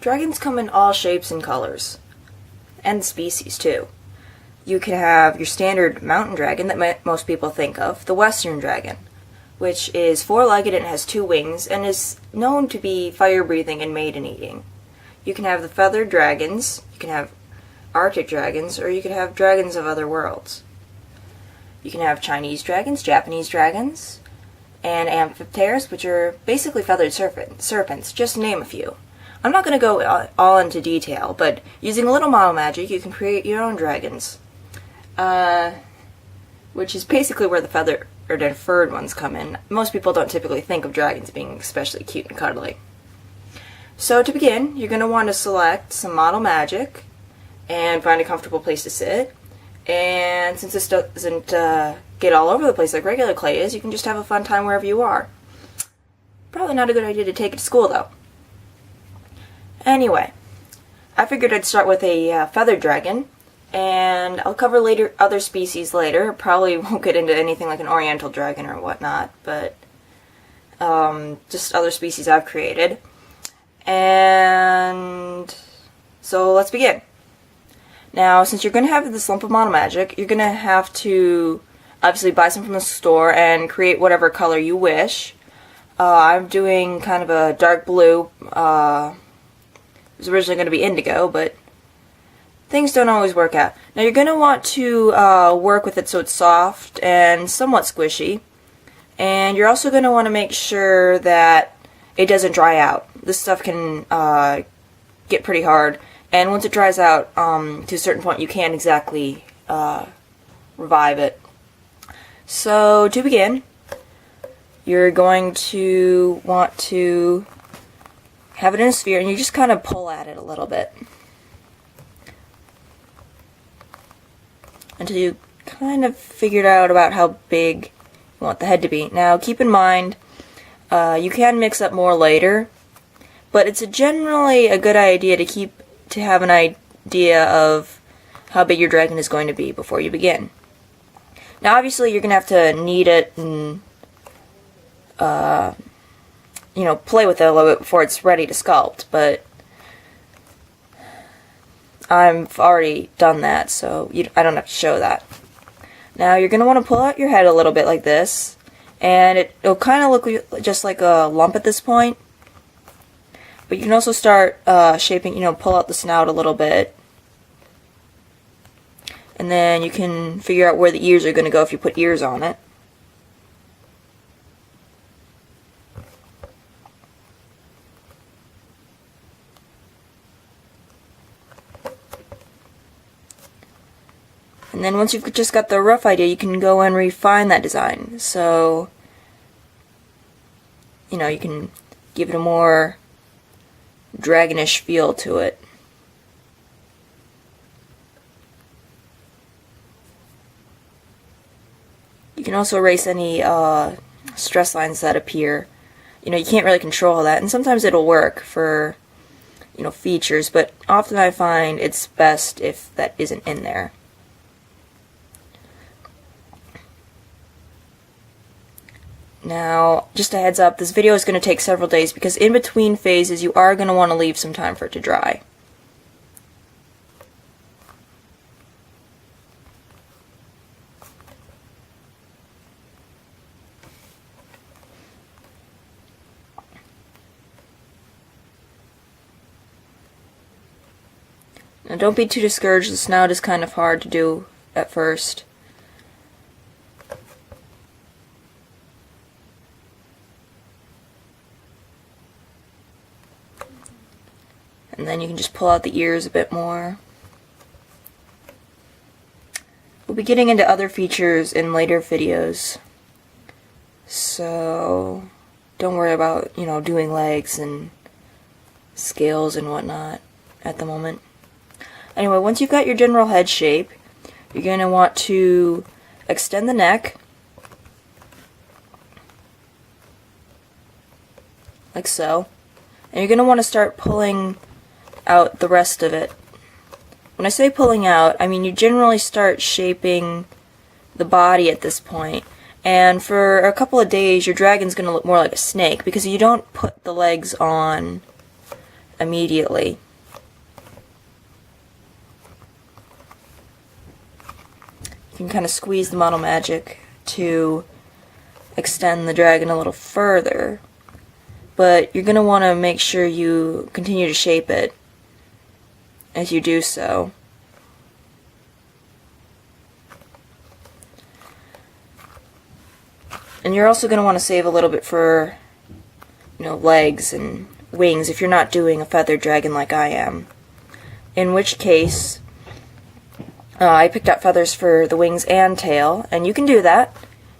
Dragons come in all shapes and colors, and species too. You can have your standard mountain dragon that most people think of, the western dragon, which is four-legged and has two wings and is known to be fire-breathing and maiden-eating. You can have the feathered dragons, you can have Arctic dragons, or you could have dragons of other worlds. You can have Chinese dragons, Japanese dragons, and amphipteryx, which are basically feathered serpents, just to name a few. I'm not going to go all into detail, but using a little model magic, you can create your own dragons. Which is basically where the feathered or furred ones come in. Most people don't typically think of dragons being especially cute and cuddly. So to begin, you're going to want to select some model magic and find a comfortable place to sit. And since this doesn't get all over the place like regular clay is, you can just have a fun time wherever you are. Probably not a good idea to take it to school though. Anyway, I figured I'd start with a feathered dragon, and I'll cover other species later. Probably won't get into anything like an oriental dragon or whatnot, but just other species I've created. And so let's begin. Now, since you're going to have this lump of model magic, you're going to have to obviously buy some from the store and create whatever color you wish. I'm doing kind of a dark blue. It was originally going to be indigo, but things don't always work out. Now you're going to want to work with it so it's soft and somewhat squishy. And you're also going to want to make sure that it doesn't dry out. This stuff can get pretty hard. And once it dries out to a certain point, you can't exactly revive it. So to begin, you're going to want to have it in a sphere, and you just kind of pull at it a little bit until you kind of figured out about how big you want the head to be. Now keep in mind, you can mix up more later, but it's generally a good idea to have an idea of how big your dragon is going to be before you begin. Now obviously you're going to have to knead it and play with it a little bit before it's ready to sculpt, but I've already done that, so I don't have to show that. Now you're going to want to pull out your head a little bit like this, and it'll kind of look just like a lump at this point. But you can also start shaping, pull out the snout a little bit. And then you can figure out where the ears are going to go if you put ears on it. And then once you've just got the rough idea, you can go and refine that design. So, you can give it a more dragonish feel to it. You can also erase any stress lines that appear. You can't really control that, and sometimes it'll work for features, but often I find it's best if that isn't in there. Now, just a heads up, this video is going to take several days because in between phases you are going to want to leave some time for it to dry. Now don't be too discouraged, the snout is kind of hard to do at first. And then you can just pull out the ears a bit more. We'll be getting into other features in later videos, so don't worry about, doing legs and scales and whatnot at the moment. Anyway, once you've got your general head shape, you're going to want to extend the neck, like so, and you're going to want to start pulling out the rest of it. When I say pulling out, I mean you generally start shaping the body at this point, and for a couple of days your dragon's going to look more like a snake because you don't put the legs on immediately. You can kind of squeeze the Model Magic to extend the dragon a little further, but you're going to want to make sure you continue to shape it as you do so. And you're also going to want to save a little bit for, legs and wings if you're not doing a feathered dragon like I am. In which case, I picked out feathers for the wings and tail, and you can do that.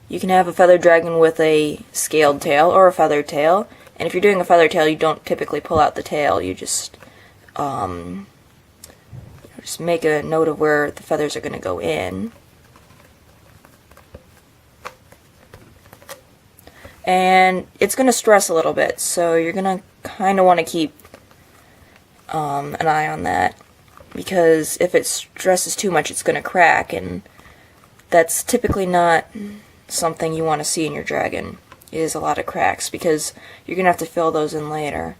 You can have a feathered dragon with a scaled tail or a feathered tail, and if you're doing a feathered tail, you don't typically pull out the tail. You just make a note of where the feathers are going to go in. And it's going to stress a little bit, so you're going to kind of want to keep an eye on that, because if it stresses too much, it's going to crack, and that's typically not something you want to see in your dragon, is a lot of cracks, because you're going to have to fill those in later.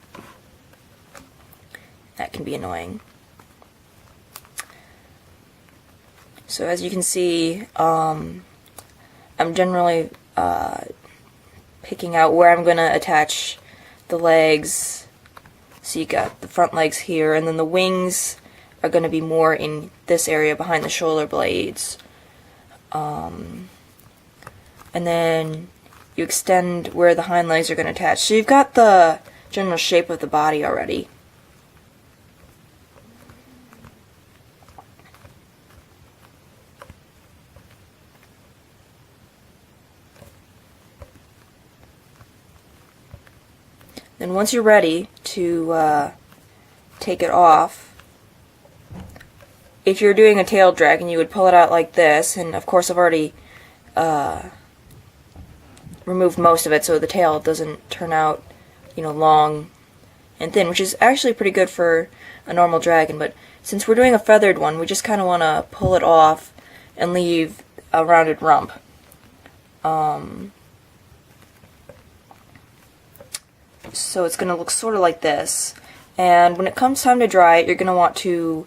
That can be annoying. So as you can see, I'm generally picking out where I'm going to attach the legs. So you got the front legs here, and then the wings are going to be more in this area behind the shoulder blades. And then you extend where the hind legs are going to attach. So you've got the general shape of the body already. Then once you're ready to take it off, if you're doing a tail dragon, you would pull it out like this, and of course I've already removed most of it so the tail doesn't turn out, long and thin, which is actually pretty good for a normal dragon, but since we're doing a feathered one, we just kind of want to pull it off and leave a rounded rump. So it's going to look sort of like this, and when it comes time to dry it, you're going to want to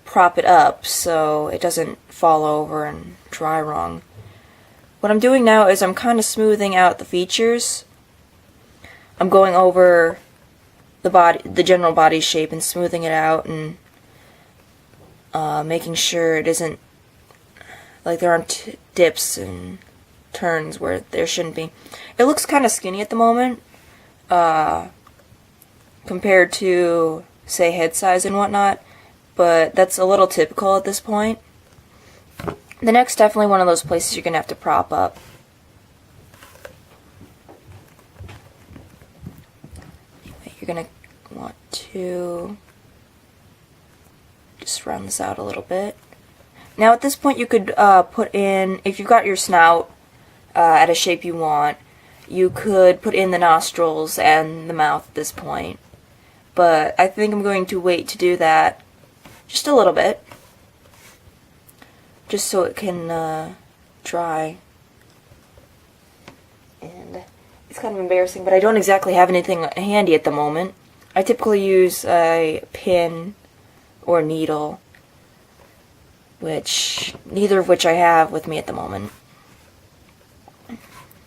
prop it up so it doesn't fall over and dry wrong. What I'm doing now is I'm kind of smoothing out the features. I'm going over the general body shape and smoothing it out, and making sure it isn't like there aren't dips and turns where there shouldn't be. It looks kind of skinny at the moment, compared to, say, head size and whatnot, but that's a little typical at this point. The neck's definitely one of those places you're going to have to prop up. Anyway, you're going to want to just round this out a little bit. Now at this point you could put in, if you've got your snout at a shape you want, you could put in the nostrils and the mouth at this point. But I think I'm going to wait to do that just a little bit, just so it can dry. And it's kind of embarrassing, but I don't exactly have anything handy at the moment. I typically use a pin or needle, neither of which I have with me at the moment.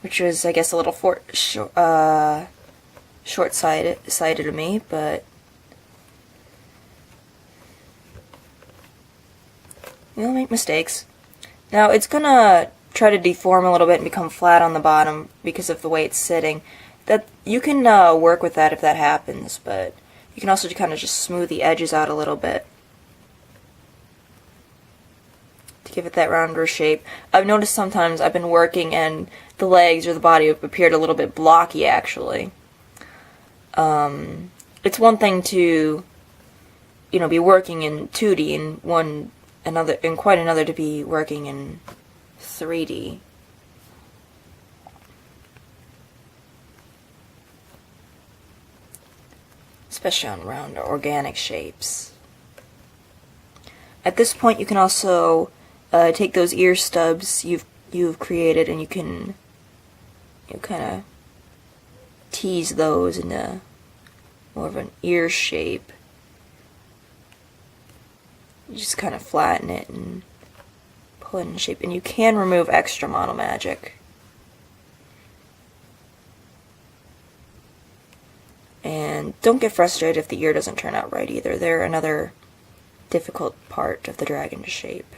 Which was, I guess, a little short-sighted of me, but we'll make mistakes. Now, it's gonna try to deform a little bit and become flat on the bottom because of the way it's sitting. That you can work with that if that happens, but you can also kind of just smooth the edges out a little bit to give it that rounder shape. I've noticed sometimes I've been working and the legs or the body have appeared a little bit blocky, actually. It's one thing to, be working in 2D and quite another to be working in 3D. Especially on round organic shapes. At this point you can also take those ear stubs you've created, and you can kind of tease those into more of an ear shape. You just kind of flatten it and pull it in shape. And you can remove extra Model Magic. And don't get frustrated if the ear doesn't turn out right either. They're another difficult part of the dragon to shape.